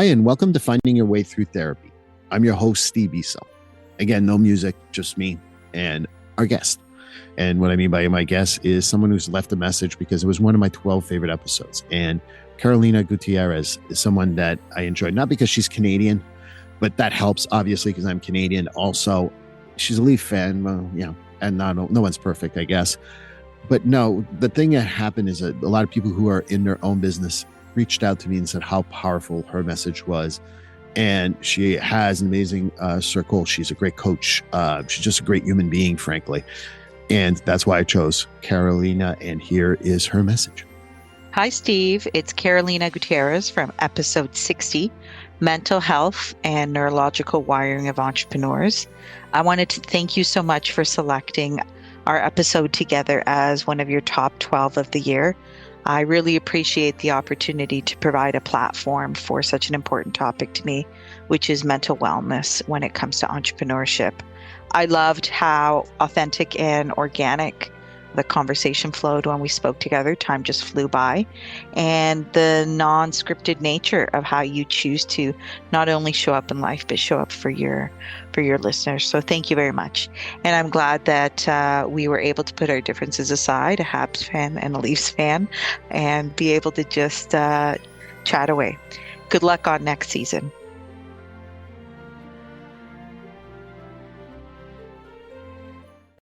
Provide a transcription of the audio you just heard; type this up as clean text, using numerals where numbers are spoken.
Hi, and welcome to Finding Your Way Through Therapy. I'm your host, Steve Issa. Again, no music, just me and our guest. And what I mean by my guest is someone who's left a message because it was one of my 12 favorite episodes. And Carolina Gutierrez is someone that I enjoyed, not because she's Canadian, but that helps, obviously, because I'm Canadian. Also, she's a Leaf fan, and no one's perfect, I guess. But no, the thing that happened is that a lot of people who are in their own business reached out to me and said how powerful her message was. And she has an amazing circle. She's a great coach. She's just a great human being, frankly. And that's why I chose Carolina. And here is her message. Hi, Steve. It's Carolina Gutierrez from episode 60, Mental Health and Neurological Wiring of Entrepreneurs. I wanted to thank you so much for selecting our episode together as one of your top 12 of the year. I really appreciate the opportunity to provide a platform for such an important topic to me, which is mental wellness when it comes to entrepreneurship. I loved how authentic and organic the conversation flowed when we spoke together. Time just flew by. And the non-scripted nature of how you choose to not only show up in life, but show up for your listeners. So thank you very much. And I'm glad that we were able to put our differences aside, a Habs fan and a Leafs fan, and be able to just chat away. Good luck on next season.